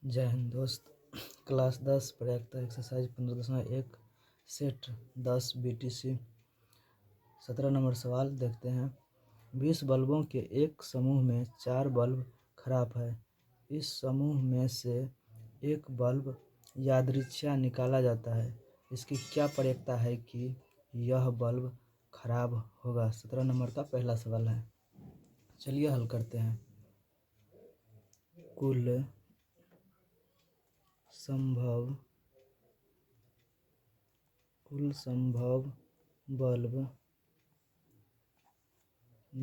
जय हिंद दोस्त। क्लास 10 प्रयाक्ता एक्सरसाइज 15.1 सेट 10 BTC 17 नंबर सवाल देखते हैं। 20 बल्बों के एक समूह में 4 बल्ब खराब है। इस समूह में से एक बल्ब यादृच्छिक निकाला जाता है। इसकी क्या प्रयाक्ता है कि यह बल्ब खराब होगा। 17 नंबर का पहला सवाल है। चलिए हल करते हैं। कुल संभव बल्ब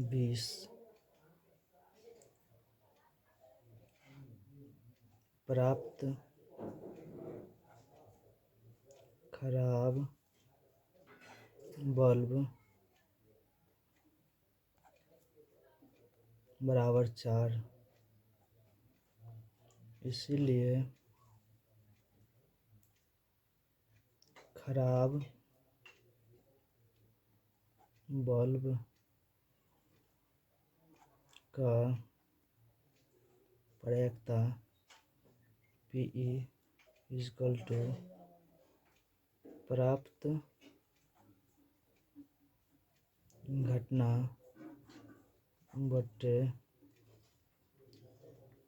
20, प्राप्त खराब बल्ब बराबर 4। इसीलिए खराब बल्ब का प्रयाक्ता PE = प्राप्त घटना बटे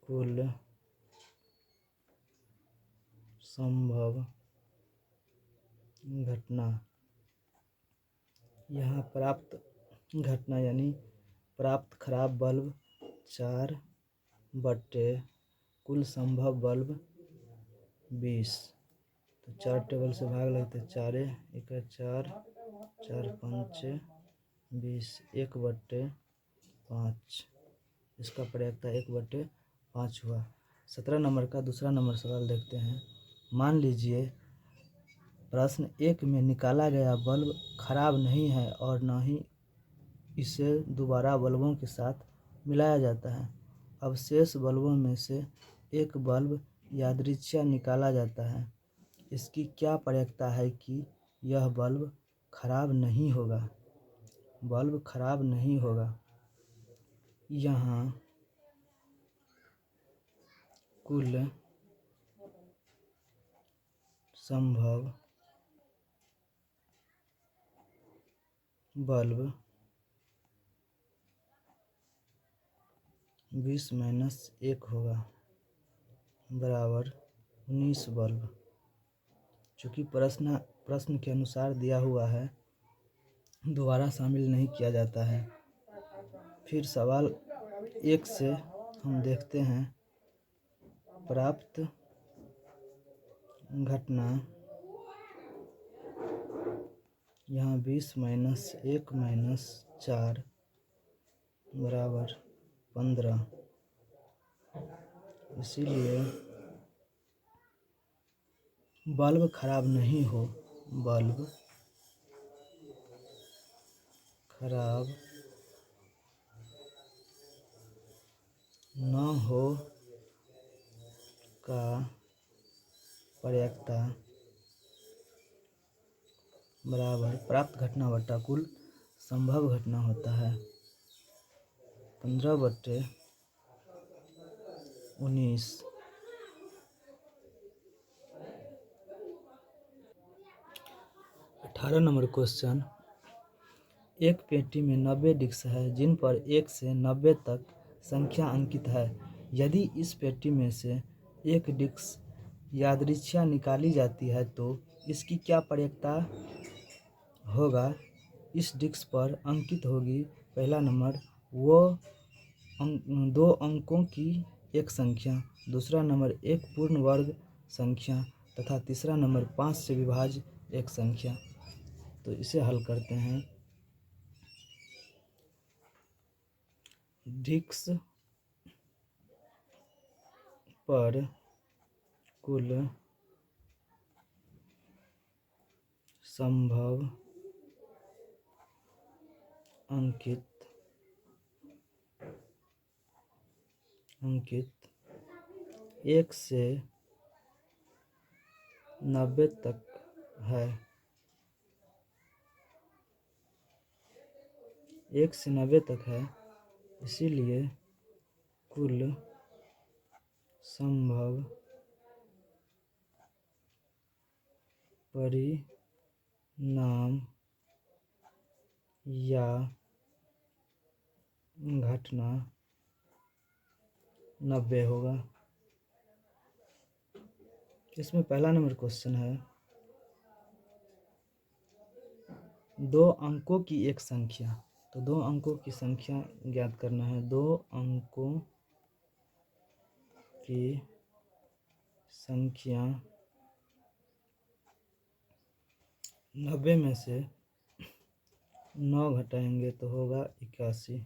कुल संभव घटना। यहाँ प्राप्त घटना यानी प्राप्त खराब बल्ब 4 बटे कुल संभव बल्ब 20। तो 4 टेबल से भाग लगते 4 एक 4 4 5 20 1/5। इसका प्रयाक्ता 1/5 हुआ। 17 नंबर का दूसरा नंबर सवाल देखते हैं। मान लीजिए प्रश्न 1 में निकाला गया बल्ब खराब नहीं है और न ही इसे दोबारा बल्बों के साथ मिलाया जाता है। अब शेष बल्बों में से एक बल्ब यादृच्छिक निकाला जाता है। इसकी क्या प्रयाक्ता है कि यह बल्ब खराब नहीं होगा। बल्ब खराब नहीं होगा। यहाँ कुल संभव बल्ब 20 - 1 होगा बराबर 19 बल्ब। चूँकि प्रश्न के अनुसार दिया हुआ है, दोबारा शामिल नहीं किया जाता है। फिर सवाल 1 से हम देखते हैं। प्राप्त घटना यहाँ 20 - 1 - 4 बराबर 15। इसीलिए बल्ब खराब नहीं हो। बल्ब खराब न हो का प्रयाक्ता बराबर प्राप्त घटना बटा कुल संभव घटना होता है। 15/19। 18 नंबर क्वेश्चन। एक पेटी में 90 डिस्क है जिन पर 1 से 90 तक संख्या अंकित है। यदि इस पेटी में से एक डिस्क यादृच्छिक निकाली जाती है तो इसकी क्या प्रयाक्ता होगा। इस डिस्क पर अंकित होगी पहला नंबर वो 2 अंकों की एक संख्या, दूसरा नंबर एक पूर्ण वर्ग संख्या तथा तीसरा नंबर 5 से विभाज्य एक संख्या। तो इसे हल करते हैं। डिस्क पर कुल संभव अंकित 1 से 90 तक है। 1 से 90 तक है। इसीलिए कुल संभव परिणाम या घटना 90 होगा। इसमें पहला नंबर क्वेश्चन है, 2 अंकों की एक संख्या। तो 2 अंकों की संख्या ज्ञात करना है। 2 अंकों की संख्या 90 में से 9 घटाएंगे तो होगा 81।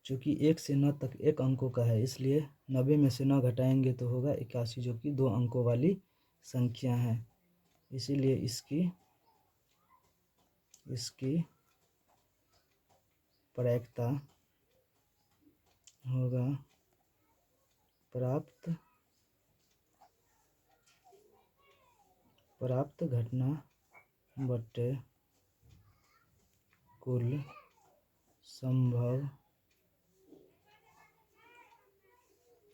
चूँकि 1 से 9 तक एक अंकों का है, इसलिए 90 में से 9 घटाएंगे तो होगा 81, जो कि 2 अंकों वाली संख्या है। इसीलिए इसकी प्रायिकता होगा प्राप्त घटना बटे कुल संभव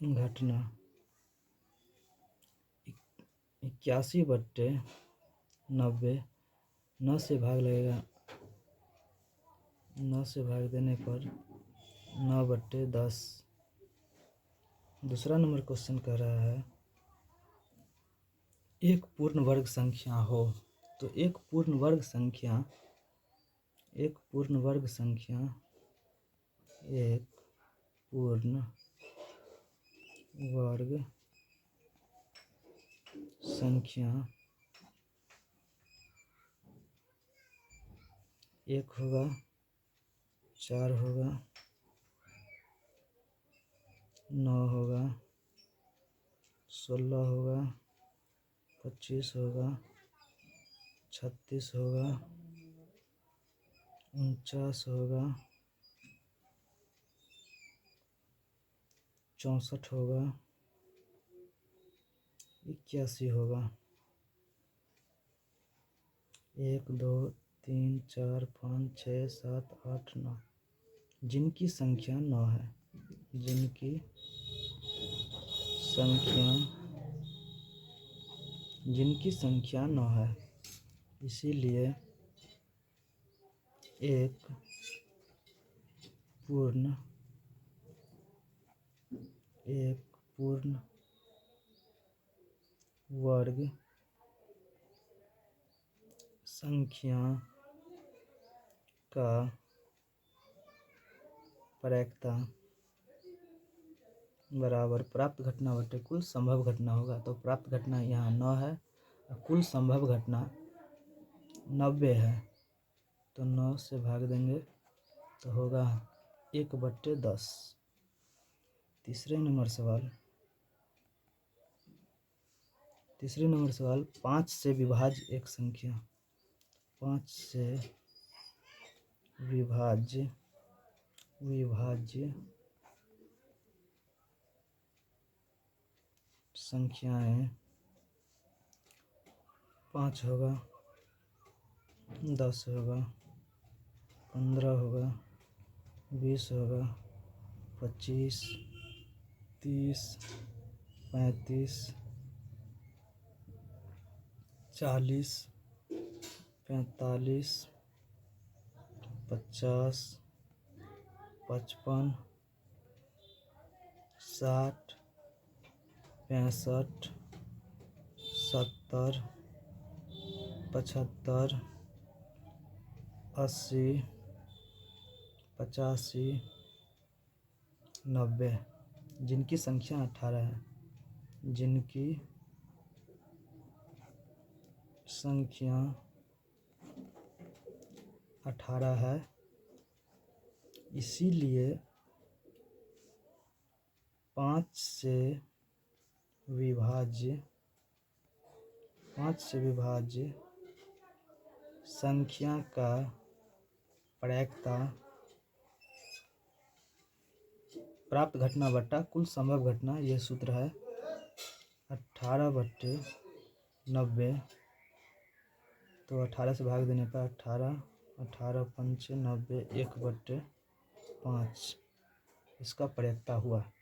घटना। 81/90, 9 से भाग लगेगा, 9 से भाग देने पर 9/10। दूसरा नंबर क्वेश्चन कह रहा है, एक पूर्ण वर्ग संख्या हो। तो एक पूर्ण वर्ग संख्या एक होगा, 4 होगा, 9 होगा, 16 होगा, 25 होगा, 36 होगा, 49 होगा, 64 होगा, 81 होगा। 1 2 3 4 5 6 7 8 9, जिनकी संख्या 9 है, जिनकी संख्या 9 है, इसीलिए एक पूर्ण वर्ग संख्या का प्रायिकता बराबर प्राप्त घटना बटे कुल संभव घटना होगा। तो प्राप्त घटना यहाँ 9 है और कुल संभव घटना 90 है, तो 9 से भाग देंगे तो होगा 1/10। तीसरे नंबर सवाल, 5 से विभाज्य एक संख्या। 5 से विभाज्य संख्याएं 5 होगा, 10 होगा, 15 होगा, 20 होगा, 25, 30, 35, 40, 45, 50, 55, 60, 65, 70, 75, 80, 85, 90, जिनकी संख्या 18 है, जिनकी संख्या 18 है, इसीलिए 5 से विभाज्य संख्या का प्रायिकता प्राप्त घटना बटा कुल संभव घटना, यह सूत्र है 18/90। तो 18 से भाग देने पर 18 पंचे 90, 1/5 इसका प्रायिकता हुआ।